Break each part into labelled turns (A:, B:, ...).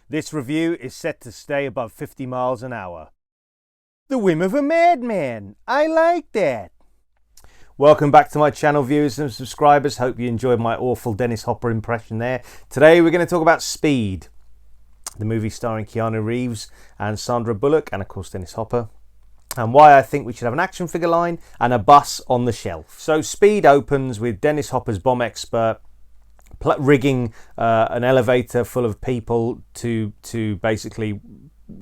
A: This review is set to stay above 50 miles an hour. The whim of a madman. I like that. Welcome back to my channel, viewers and subscribers. Hope you enjoyed my awful Dennis Hopper impression there. Today we're going to talk about Speed, the movie starring Keanu Reeves and Sandra Bullock, and of course Dennis Hopper, and why I think we should have an action figure line and a bus on the shelf. So Speed opens with Dennis Hopper's bomb expert rigging an elevator full of people to basically,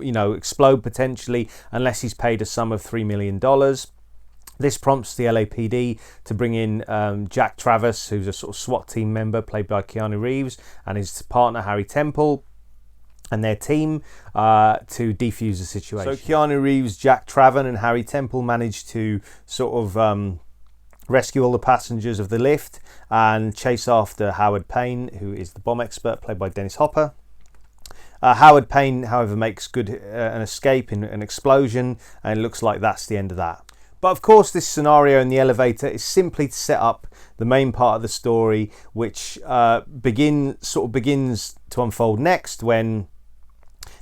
A: explode potentially unless he's paid a sum of $3 million. This prompts the LAPD to bring in Jack Traven, who's a sort of SWAT team member played by Keanu Reeves, and his partner Harry Temple, and their team to defuse the situation. So Keanu Reeves, Jack Traven and Harry Temple managed to sort of rescue all the passengers of the lift and chase after Howard Payne, who is the bomb expert played by Dennis Hopper. Howard Payne, however, makes good an escape in an explosion, and it looks like that's the end of that. But of course this scenario in the elevator is simply to set up the main part of the story, which begins to unfold next, when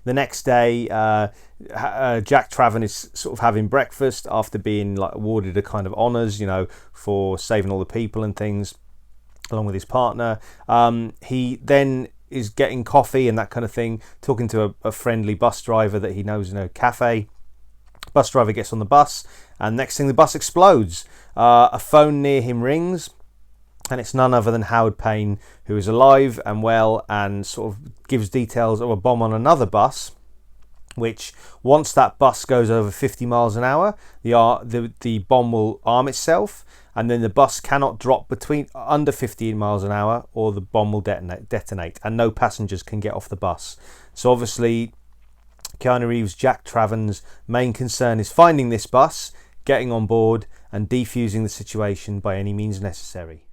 A: the next day Jack Traven is sort of having breakfast after being awarded a kind of honours, for saving all the people and things, along with his partner. He then is getting coffee and that kind of thing, talking to a friendly bus driver that he knows in a cafe. Bus driver gets on the bus, and next thing the bus explodes. A phone near him rings, and it's none other than Howard Payne, who is alive and well, and sort of gives details of a bomb on another bus, which once that bus goes over 50 miles an hour, the bomb will arm itself, and then the bus cannot drop under 15 miles an hour, or the bomb will detonate, and no passengers can get off the bus. So obviously Keanu Reeves, Jack Traven's main concern is finding this bus, getting on board and defusing the situation by any means necessary.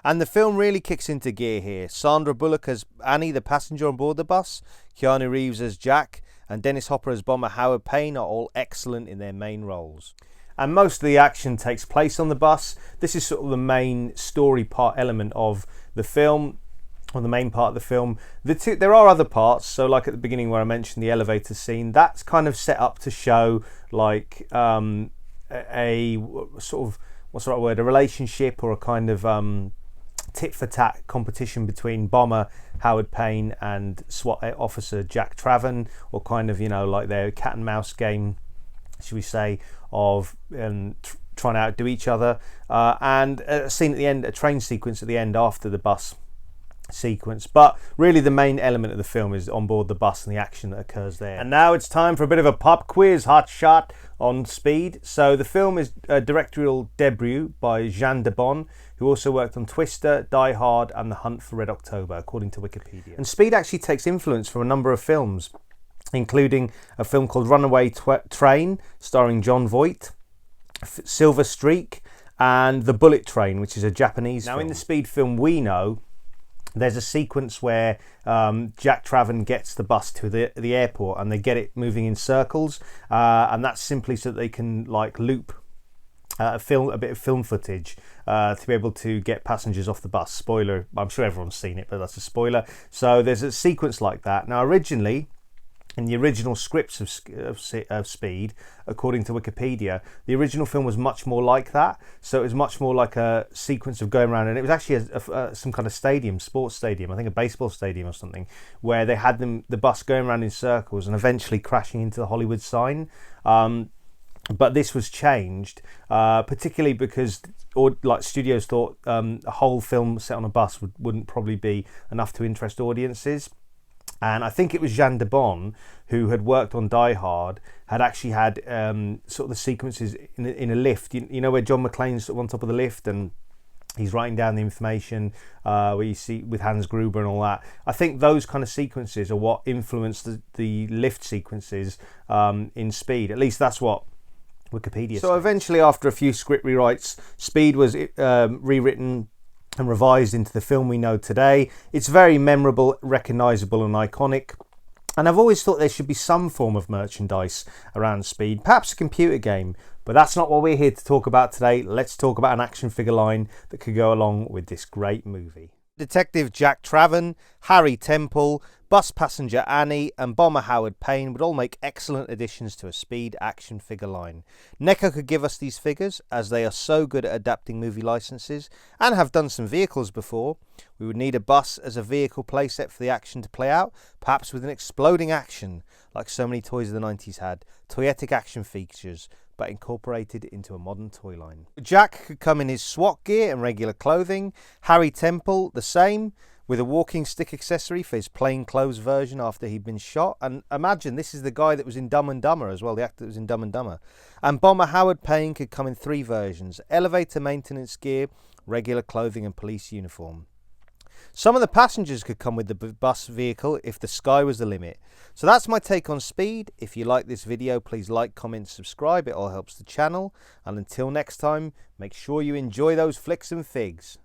A: And the film really kicks into gear here. Sandra Bullock as Annie, the passenger on board the bus, Keanu Reeves as Jack, and Dennis Hopper as Bomber Howard Payne are all excellent in their main roles. And most of the action takes place on the bus. This is sort of the main story part element of the film, or the main part of the film. There are other parts, so like at the beginning where I mentioned the elevator scene, that's kind of set up to show like a sort of, what's the right word, a relationship, or a kind of tit for tat competition between Bomber Howard Payne and SWAT officer Jack Traven, or kind of, like their cat and mouse game, should we say, of trying to outdo each other. And a scene at the end, a train sequence at the end after the bus sequence. But really the main element of the film is on board the bus and the action that occurs there. And now it's time for a bit of a pop quiz, hot shot on Speed. So the film is a directorial debut by Jean de Bon, who also worked on Twister, Die Hard and The Hunt for Red October, according to Wikipedia. And Speed actually takes influence from a number of films, including a film called Runaway Train starring Jon Voight, Silver Streak and The Bullet Train, which is a Japanese film. Now in the Speed film we know, there's a sequence where Jack Traven gets the bus to the airport, and they get it moving in circles, and that's simply so that they can loop a bit of film footage to be able to get passengers off the bus. Spoiler, I'm sure everyone's seen it, but that's a spoiler. So there's a sequence like that. Now originally, in the original scripts of Speed, according to Wikipedia, the original film was much more like that. So it was much more like a sequence of going around, and it was actually some kind of stadium, sports stadium, I think a baseball stadium or something, where they had the bus going around in circles and eventually crashing into the Hollywood sign. But this was changed, particularly because studios thought a whole film set on a bus wouldn't probably be enough to interest audiences. And I think it was Jean de Bon, who had worked on Die Hard, had actually had sort of the sequences in a lift. You know where John McClane's sort of on top of the lift and he's writing down the information, where you see with Hans Gruber and all that. I think those kind of sequences are what influenced the lift sequences in Speed. At least that's what Wikipedia says. So eventually, after a few script rewrites, Speed was rewritten and revised into the film we know today. It's very memorable, recognisable and iconic. And I've always thought there should be some form of merchandise around Speed, perhaps a computer game, but that's not what we're here to talk about today. Let's talk about an action figure line that could go along with this great movie. Detective Jack Traven, Harry Temple, Bus Passenger Annie and Bomber Howard Payne would all make excellent additions to a Speed action figure line. NECA could give us these figures, as they are so good at adapting movie licenses and have done some vehicles before. We would need a bus as a vehicle playset for the action to play out, perhaps with an exploding action, like so many toys of the 90s had, toyetic action features, but incorporated into a modern toy line. Jack could come in his SWAT gear and regular clothing, Harry Temple the same, with a walking stick accessory for his plain clothes version after he'd been shot. And imagine, this is the guy that was in Dumb and Dumber as well, the actor that was in Dumb and Dumber. And Bomber Howard Payne could come in 3 versions: elevator maintenance gear, regular clothing and police uniform. Some of the passengers could come with the bus vehicle if the sky was the limit. So that's my take on Speed. If you like this video, please like, comment, subscribe. It all helps the channel. And until next time, make sure you enjoy those flicks and figs.